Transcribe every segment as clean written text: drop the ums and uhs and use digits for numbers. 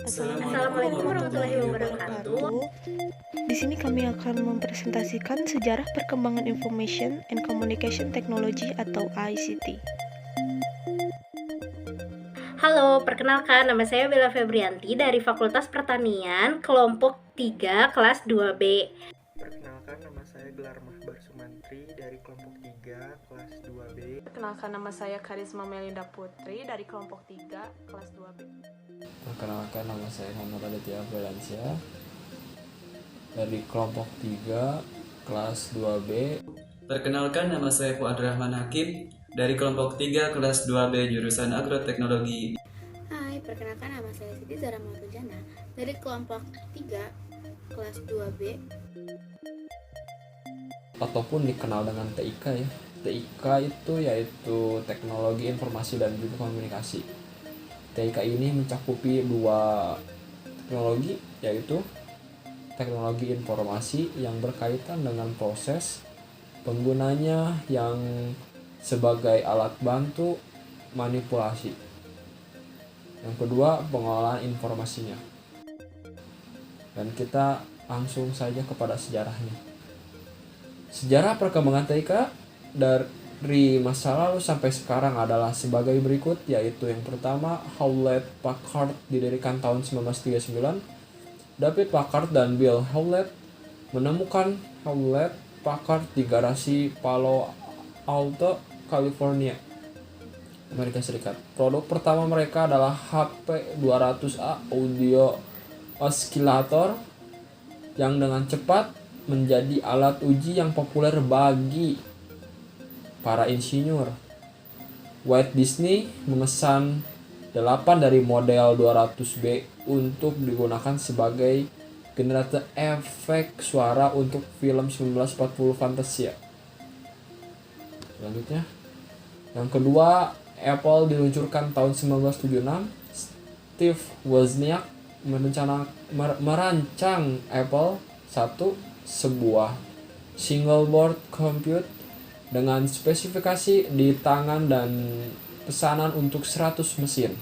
Assalamualaikum warahmatullahi wabarakatuh. Di sini kami akan mempresentasikan sejarah perkembangan Information and Communication Technology atau ICT. Halo, perkenalkan nama saya Bella Febrianti dari Fakultas Pertanian, kelompok 3, kelas 2B. Perkenalkan, nama saya Gelar Mahbar Sumantri dari kelompok 3, kelas 2B. Perkenalkan, nama saya Karisma Melinda Putri dari kelompok 3, kelas 2B. Perkenalkan, nama saya Muhammad Aditya Valencia dari kelompok 3, kelas 2B. Perkenalkan, nama saya Fuad Rahman Hakim dari kelompok 3, kelas 2B, jurusan Agroteknologi. Hai, perkenalkan nama saya Siti Zara Mautujana dari kelompok 3, kelas 2B. Ataupun dikenal dengan TIK ya. TIK itu yaitu Teknologi Informasi dan juga Komunikasi. TIK ini mencakupi dua teknologi, yaitu teknologi informasi yang berkaitan dengan proses penggunanya yang sebagai alat bantu manipulasi. Yang kedua, pengolahan informasinya. Dan kita langsung saja kepada sejarahnya. Sejarah perkembangan TIK dari masa lalu sampai sekarang adalah sebagai berikut, yaitu yang pertama, Hewlett-Packard didirikan tahun 1939. David Packard dan Bill Hewlett menemukan Hewlett-Packard di garasi Palo Alto, California, Amerika Serikat. Produk pertama mereka adalah HP 200A audio oscillator yang dengan cepat menjadi alat uji yang populer bagi para insinyur. Walt Disney memesan 8 dari model 200B untuk digunakan sebagai generator efek suara untuk film 1940 Fantasia. Selanjutnya, yang kedua, Apple diluncurkan tahun 1976. Steve Wozniak merancang Apple I, sebuah single board computer dengan spesifikasi di tangan dan pesanan untuk 100 mesin.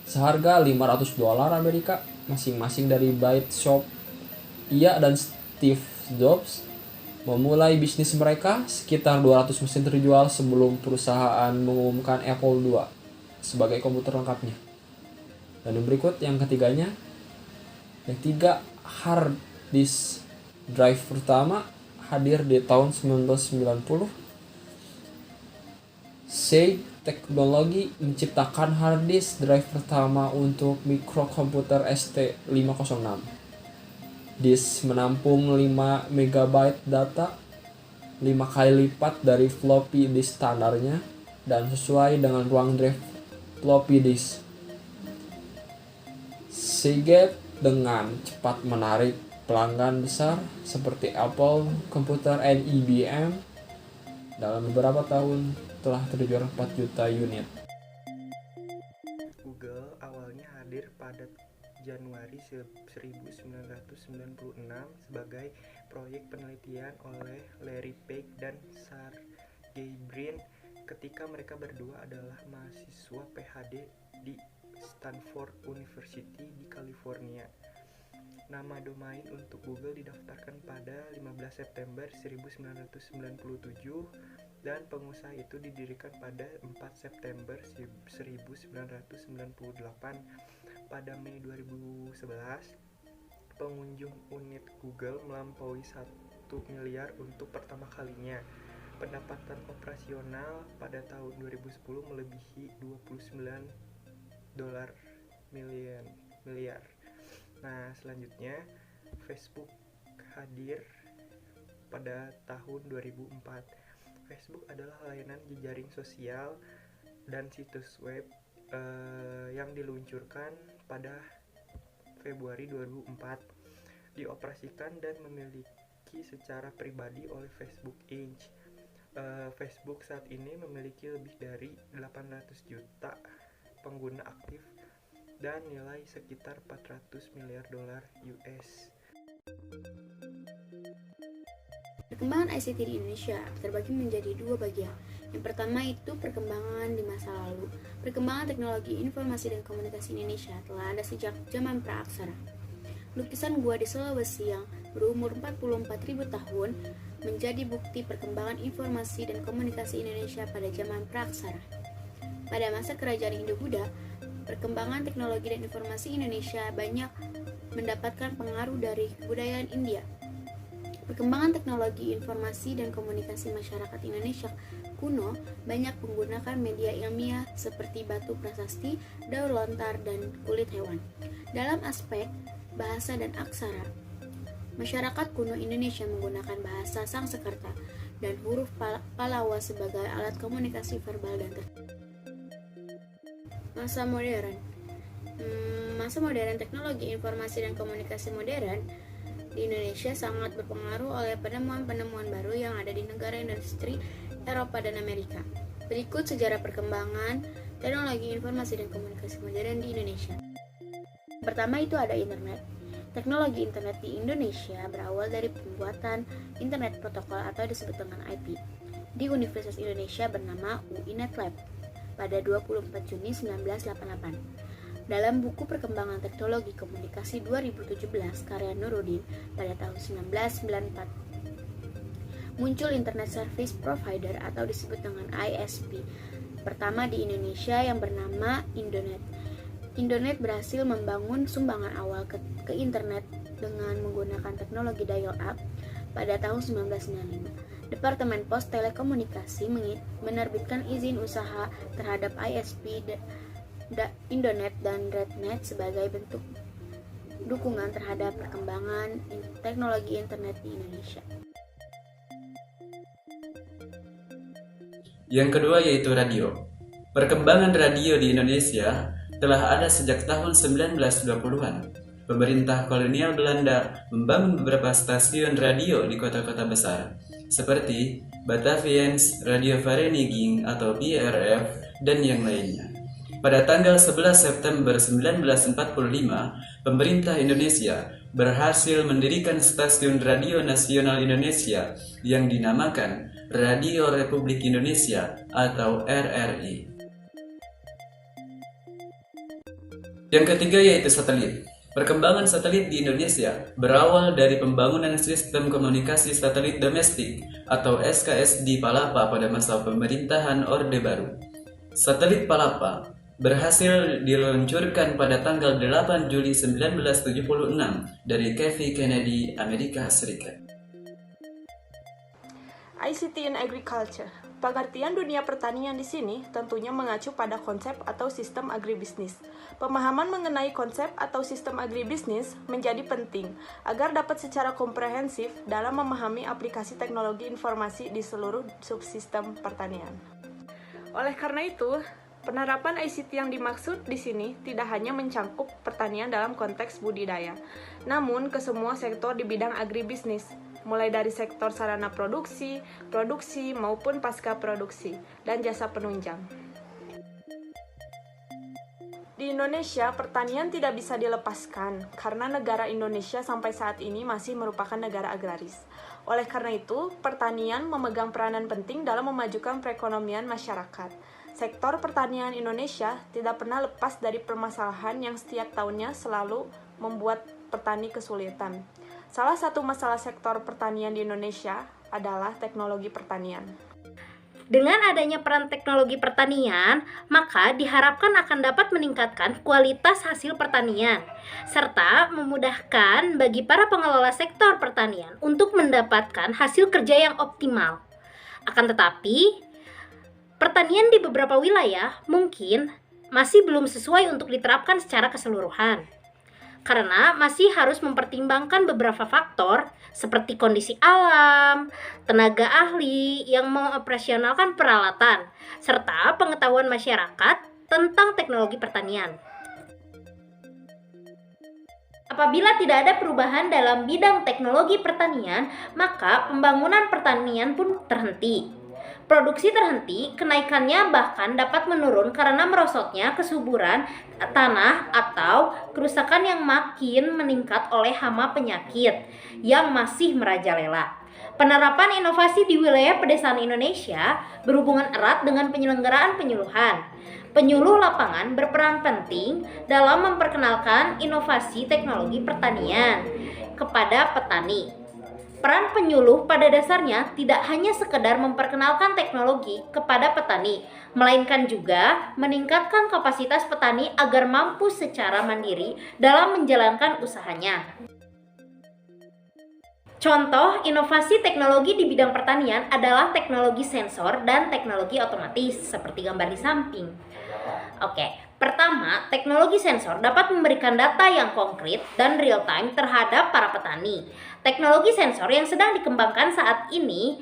Seharga $500 Amerika masing-masing dari Byte Shop. Ia dan Steve Jobs memulai bisnis mereka sekitar 200 mesin terjual sebelum perusahaan mengumumkan Apple II sebagai komputer lengkapnya. Dan yang berikut, yang ketiganya. Yang tiga, hard disk drive pertama hadir di tahun 1990. Seagate Technology menciptakan hard disk drive pertama untuk mikrokomputer ST506. Disk menampung 5 MB data, 5 kali lipat dari floppy disk standarnya, dan sesuai dengan ruang drive floppy disk. Seagate dengan cepat menarik pelanggan besar seperti Apple, Computer, dan IBM. Dalam beberapa tahun telah terjual 4 juta unit. Google awalnya hadir pada Januari 1996 sebagai proyek penelitian oleh Larry Page dan Sergey Brin ketika mereka berdua adalah mahasiswa PhD di Stanford University di California. Nama domain untuk Google didaftarkan pada 15 September 1997 dan pengusaha itu didirikan pada 4 September 1998. Pada Mei 2011, pengunjung unit Google melampaui 1 miliar untuk pertama kalinya. Pendapatan operasional pada tahun 2010 melebihi $29 miliar. Nah, selanjutnya Facebook hadir pada tahun 2004. Facebook adalah layanan jejaring sosial dan situs web yang diluncurkan pada Februari 2004, dioperasikan dan memiliki secara pribadi oleh Facebook Inc. Facebook saat ini memiliki lebih dari 800 juta pengguna aktif dan nilai sekitar $400 miliar US. Perkembangan ICT di Indonesia terbagi menjadi dua bagian. Yang pertama itu perkembangan di masa lalu. Perkembangan teknologi informasi dan komunikasi Indonesia telah ada sejak zaman praaksara. Lukisan gua di Sulawesi yang berumur 44.000 tahun menjadi bukti perkembangan informasi dan komunikasi Indonesia pada zaman praaksara. Pada masa kerajaan Hindu-Buddha, perkembangan teknologi dan informasi Indonesia banyak mendapatkan pengaruh dari kebudayaan India. Perkembangan teknologi informasi dan komunikasi masyarakat Indonesia kuno banyak menggunakan media ilmiah seperti batu prasasti, daun lontar, dan kulit hewan. Dalam aspek bahasa dan aksara, masyarakat kuno Indonesia menggunakan bahasa Sangsekerta dan huruf Pallawa sebagai alat komunikasi verbal dan Masa modern. Masa modern teknologi informasi dan komunikasi modern di Indonesia sangat berpengaruh oleh penemuan-penemuan baru yang ada di negara industri Eropa dan Amerika. Berikut sejarah perkembangan teknologi informasi dan komunikasi modern di Indonesia. Pertama itu ada internet. Teknologi internet di Indonesia berawal dari pembuatan internet protokol atau disebut dengan IP di Universitas Indonesia bernama UINet Lab pada 24 Juni 1988. Dalam buku Perkembangan Teknologi Komunikasi 2017 karya Nuruddin pada tahun 1994, muncul Internet Service Provider atau disebut dengan ISP pertama di Indonesia yang bernama Indonet. Indonet berhasil membangun sumbangan awal ke internet dengan menggunakan teknologi dial-up pada tahun 1995. Departemen Pos Telekomunikasi menerbitkan izin usaha terhadap ISP Indonet dan Rednet sebagai bentuk dukungan terhadap perkembangan teknologi internet di Indonesia. Yang kedua yaitu radio. Perkembangan radio di Indonesia telah ada sejak tahun 1920-an. Pemerintah kolonial Belanda membangun beberapa stasiun radio di kota-kota besar, seperti Batavians Radio Vereniging atau BRF dan yang lainnya. Pada tanggal 11 September 1945, pemerintah Indonesia berhasil mendirikan Stasiun Radio Nasional Indonesia yang dinamakan Radio Republik Indonesia atau RRI. Yang ketiga yaitu satelit. Perkembangan satelit di Indonesia berawal dari pembangunan sistem komunikasi satelit domestik atau SKS di Palapa pada masa pemerintahan Orde Baru. Satelit Palapa berhasil diluncurkan pada tanggal 8 Juli 1976 dari Kevin Kennedy, Amerika Serikat. ICT in Agriculture. Pengertian dunia pertanian di sini tentunya mengacu pada konsep atau sistem agribisnis. Pemahaman mengenai konsep atau sistem agribisnis menjadi penting agar dapat secara komprehensif dalam memahami aplikasi teknologi informasi di seluruh subsistem pertanian. Oleh karena itu, penerapan ICT yang dimaksud di sini tidak hanya mencangkup pertanian dalam konteks budidaya, namun ke semua sektor di bidang agribisnis, mulai dari sektor sarana produksi maupun pasca produksi, dan jasa penunjang. Di Indonesia, pertanian tidak bisa dilepaskan karena negara Indonesia sampai saat ini masih merupakan negara agraris. Oleh karena itu, pertanian memegang peranan penting dalam memajukan perekonomian masyarakat. Sektor pertanian Indonesia tidak pernah lepas dari permasalahan yang setiap tahunnya selalu membuat petani kesulitan. Salah satu masalah sektor pertanian di Indonesia adalah teknologi pertanian. Dengan adanya peran teknologi pertanian, maka diharapkan akan dapat meningkatkan kualitas hasil pertanian, serta memudahkan bagi para pengelola sektor pertanian untuk mendapatkan hasil kerja yang optimal. Akan tetapi, pertanian di beberapa wilayah mungkin masih belum sesuai untuk diterapkan secara keseluruhan, karena masih harus mempertimbangkan beberapa faktor seperti kondisi alam, tenaga ahli yang mengoperasionalkan peralatan, serta pengetahuan masyarakat tentang teknologi pertanian. Apabila tidak ada perubahan dalam bidang teknologi pertanian, maka pembangunan pertanian pun terhenti. Produksi terhenti, kenaikannya bahkan dapat menurun karena merosotnya kesuburan tanah atau kerusakan yang makin meningkat oleh hama penyakit yang masih merajalela. Penerapan inovasi di wilayah pedesaan Indonesia berhubungan erat dengan penyelenggaraan penyuluhan. Penyuluh lapangan berperan penting dalam memperkenalkan inovasi teknologi pertanian kepada petani. Peran penyuluh pada dasarnya tidak hanya sekedar memperkenalkan teknologi kepada petani, melainkan juga meningkatkan kapasitas petani agar mampu secara mandiri dalam menjalankan usahanya. Contoh inovasi teknologi di bidang pertanian adalah teknologi sensor dan teknologi otomatis seperti gambar di samping. Oke, pertama, teknologi sensor dapat memberikan data yang konkret dan real time terhadap para petani. Teknologi sensor yang sedang dikembangkan saat ini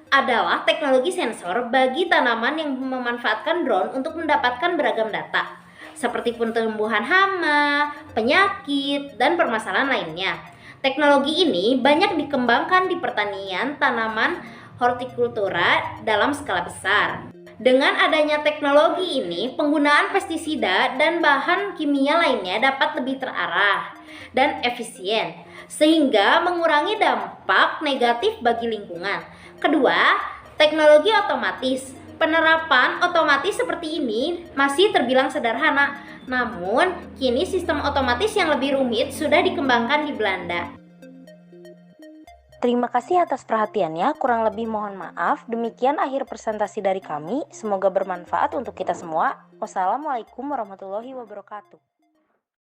adalah teknologi sensor bagi tanaman yang memanfaatkan drone untuk mendapatkan beragam data, seperti pertumbuhan hama, penyakit, dan permasalahan lainnya. Teknologi ini banyak dikembangkan di pertanian tanaman hortikultura dalam skala besar. Dengan adanya teknologi ini, penggunaan pestisida dan bahan kimia lainnya dapat lebih terarah dan efisien, sehingga mengurangi dampak negatif bagi lingkungan. Kedua, teknologi otomatis. Penerapan otomatis seperti ini masih terbilang sederhana, namun kini sistem otomatis yang lebih rumit sudah dikembangkan di Belanda. Terima kasih atas perhatiannya, kurang lebih mohon maaf. Demikian akhir presentasi dari kami, semoga bermanfaat untuk kita semua. Wassalamualaikum warahmatullahi wabarakatuh.